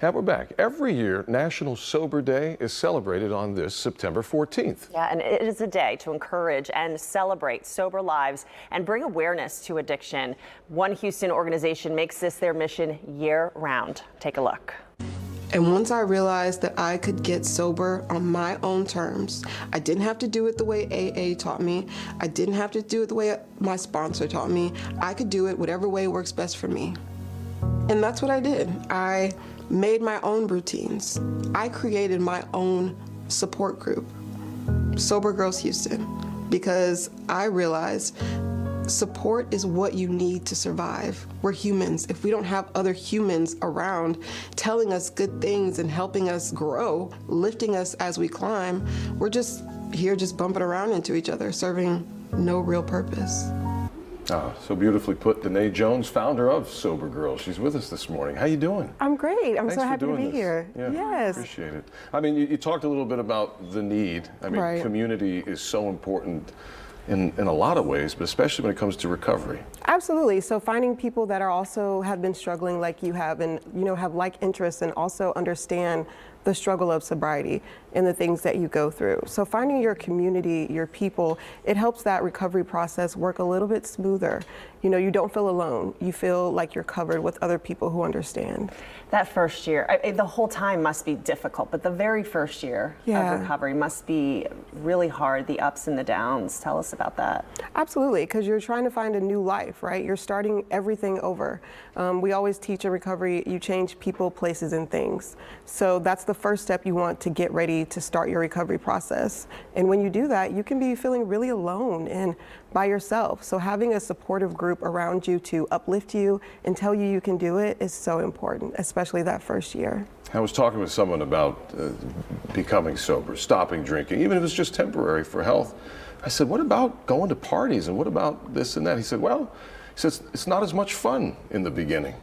And we're back. Every year, National Sober Day is celebrated on this September 14th. Yeah, and it is a day to encourage and celebrate sober lives and bring awareness to addiction. One Houston organization makes this their mission year-round. Take a look. And once I realized that I could get sober on my own terms, I didn't have to do it the way AA taught me. I didn't have to do it the way my sponsor taught me. I could do it whatever way works best for me. And that's what I did. I made my own routines. I created my own support group, Sober Girls Houston, because I realized support is what you need to survive. We're humans. If we don't have other humans around telling us good things and helping us grow, lifting us as we climb, we're just here just bumping around into each other, serving no real purpose. So beautifully put. Danay Jones, founder of Sober Girls. She's with us this morning. How you doing? I'm great. I'm Thanks so for happy to doing be this. here. Yeah, Yes. appreciate it. I mean, you talked a little bit about the need. I mean, Right. community is so important in a lot of ways, but especially when it comes to recovery. Absolutely. So finding people that are also have been struggling like you have and, have like interests and also understand the struggle of sobriety and the things that you go through. So finding your community, your people, it helps that recovery process work a little bit smoother. You don't feel alone. You feel like you're covered with other people who understand. That first year, the whole time must be difficult, but the very first year of recovery must be really hard, the ups and the downs. Tell us about that. Absolutely, because you're trying to find a new life, right? You're starting everything over. We always teach in recovery, you change people, places, and things. So that's the first step you want to get ready to start your recovery process. And when you do that, you can be feeling really alone and by yourself. So having a supportive group around you to uplift you and tell you you can do it is so important, especially that first year. I was talking with someone about becoming sober, stopping drinking, even if it's just temporary for health. I said, what about going to parties and what about this and that? He said, well, it's not as much fun in the beginning,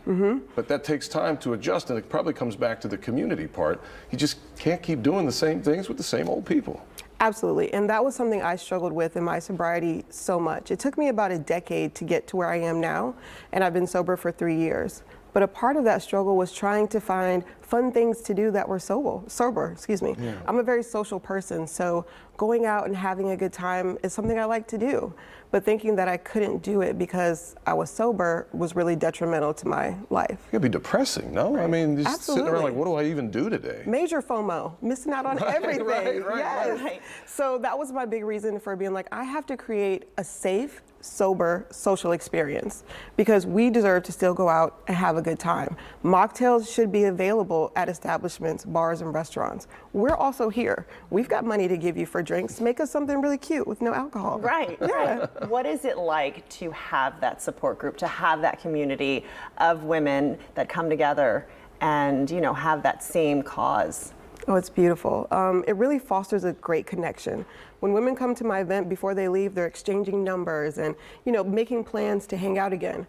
but that takes time to adjust, and it probably comes back to the community part. You just can't keep doing the same things with the same old people. Absolutely, and that was something I struggled with in my sobriety so much. It took me about a decade to get to where I am now, and I've been sober for 3 years. But a part of that struggle was trying to find fun things to do that were sober. Yeah. I'm a very social person, so going out and having a good time is something I like to do. But thinking that I couldn't do it because I was sober was really detrimental to my life. It could be depressing, no? Right. I mean, just Absolutely. sitting around like, what do I even do today? Major FOMO, missing out on everything. Yes. Right. So that was my big reason for being like, I have to create a safe, sober social experience because we deserve to still go out and have a good time. Mocktails should be available at establishments, bars, and restaurants. We're also here. We've got money to give you for drinks. Make us something really cute with no alcohol. Right. Yeah. What is it like to have that support group, to have that community of women that come together and, have that same cause? Oh, it's beautiful. It really fosters a great connection. When women come to my event, before they leave, they're exchanging numbers and, making plans to hang out again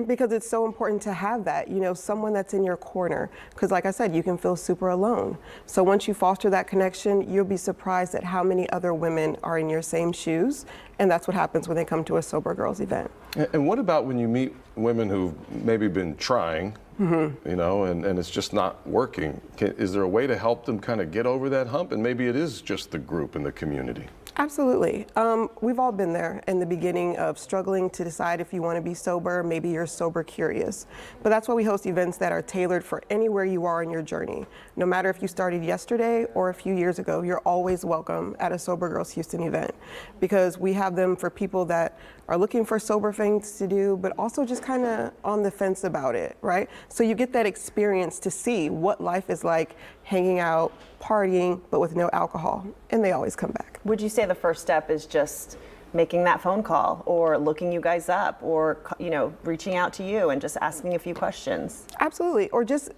because it's so important to have that, someone that's in your corner. Because like I said, you can feel super alone. So once you foster that connection, you'll be surprised at how many other women are in your same shoes. And that's what happens when they come to a Sober Girls event. And what about when you meet women who've maybe been trying, and it's just not working? Is there a way to help them kind of get over that hump? And maybe it is just the group and the community. Absolutely. We've all been there in the beginning of struggling to decide if you want to be sober. Maybe you're sober curious. But that's why we host events that are tailored for anywhere you are in your journey. No matter if you started yesterday or a few years ago, you're always welcome at a Sober Girls Houston event because we have them for people that are looking for sober things to do, but also just kind of on the fence about it, right? So you get that experience to see what life is like hanging out, partying, but with no alcohol, and they always come back. Would you say the first step is just making that phone call or looking you guys up or, reaching out to you and just asking a few questions? Absolutely. Or just,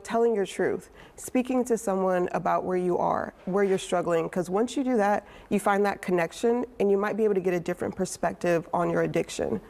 telling your truth, speaking to someone about where you are, where you're struggling. Because once you do that, you find that connection and you might be able to get a different perspective on your addiction.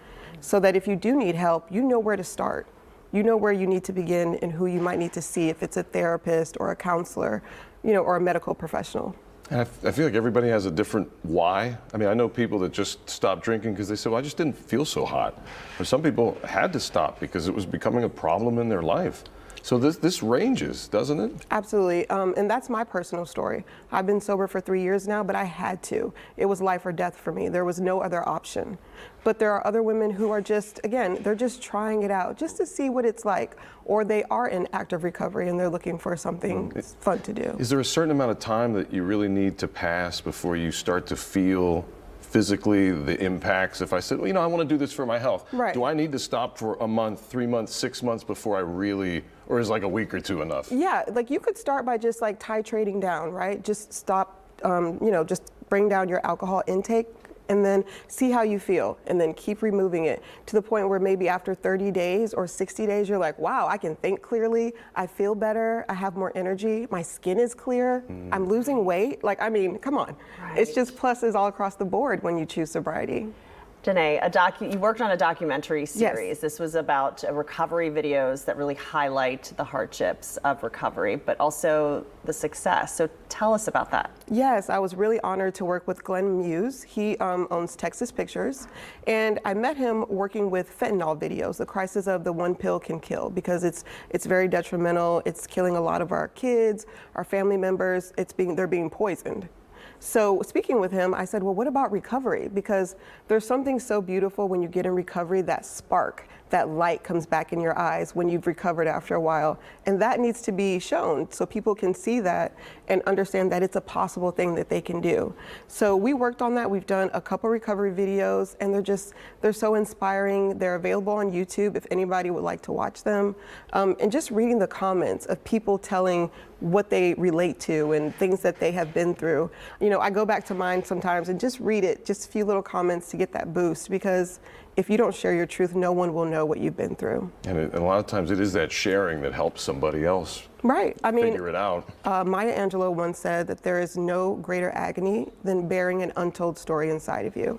So that if you do need help, you know where to start. You know where you need to begin and who you might need to see if it's a therapist or a counselor, or a medical professional. And I feel like everybody has a different why. I mean, I know people that just stopped drinking because they said, well, I just didn't feel so hot. Or some people had to stop because it was becoming a problem in their life. So this ranges, doesn't it? Absolutely, and that's my personal story. I've been sober for 3 years now, but I had to. It was life or death for me. There was no other option. But there are other women who are just, again, they're just trying it out just to see what it's like, or they are in active recovery and they're looking for something fun to do. Is there a certain amount of time that you really need to pass before you start to feel physically the impacts? If I said, well, you know, I want to do this for my health, Right. do I need to stop for a month, 3 months, 6 months before I really, or is like a week or two enough? Yeah, like you could start by just like titrating down, right? Just stop, just bring down your alcohol intake and then see how you feel and then keep removing it to the point where maybe after 30 days or 60 days, you're like, wow, I can think clearly. I feel better. I have more energy. My skin is clear. I'm losing weight. Like, I mean, come on. Right. It's just pluses all across the board when you choose sobriety. Danay, you worked on a documentary series. Yes. This was about recovery videos that really highlight the hardships of recovery, but also the success. So tell us about that. Yes, I was really honored to work with Glenn Muse. He owns Texas Pictures, and I met him working with fentanyl videos, the crisis of the one pill can kill, because it's very detrimental. It's killing a lot of our kids, our family members. They're being poisoned. So speaking with him, I said, well, what about recovery? Because there's something so beautiful when you get in recovery, that spark, that light comes back in your eyes when you've recovered after a while. And that needs to be shown so people can see that and understand that it's a possible thing that they can do. So we worked on that. We've done a couple recovery videos, and they're so inspiring. They're available on YouTube if anybody would like to watch them. And just reading the comments of people telling what they relate to and things that they have been through. You know, I go back to mine sometimes and just read it, just a few little comments to get that boost, because if you don't share your truth, no one will know what you've been through. And a lot of times it is that sharing that helps somebody else Right. I mean, figure it out. Maya Angelou once said that there is no greater agony than bearing an untold story inside of you.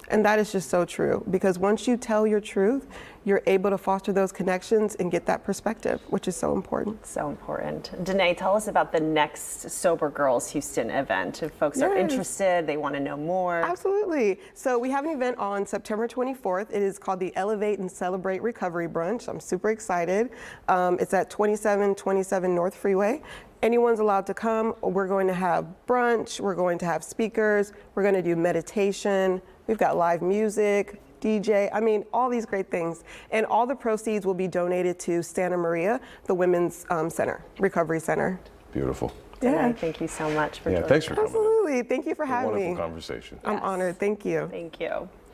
And that is just so true, because once you tell your truth, you're able to foster those connections and get that perspective, which is so important. So important. Danay, tell us about the next Sober Girls Houston event. If folks are Yes. interested, they want to know more. Absolutely. So we have an event on September 24th. It is called the Elevate and Celebrate Recovery Brunch. I'm super excited. It's at 2727 North Freeway. Anyone's allowed to come. We're going to have brunch. We're going to have speakers. We're going to do meditation. We've got live music, DJ, I mean, all these great things. And all the proceeds will be donated to Santa Maria, the Women's Center, Recovery Center. Beautiful. Danay, thank you so much for joining Thanks for us. coming. Absolutely. Thank you for having Wonderful me. conversation. I'm Yes. honored. Thank you. Thank you.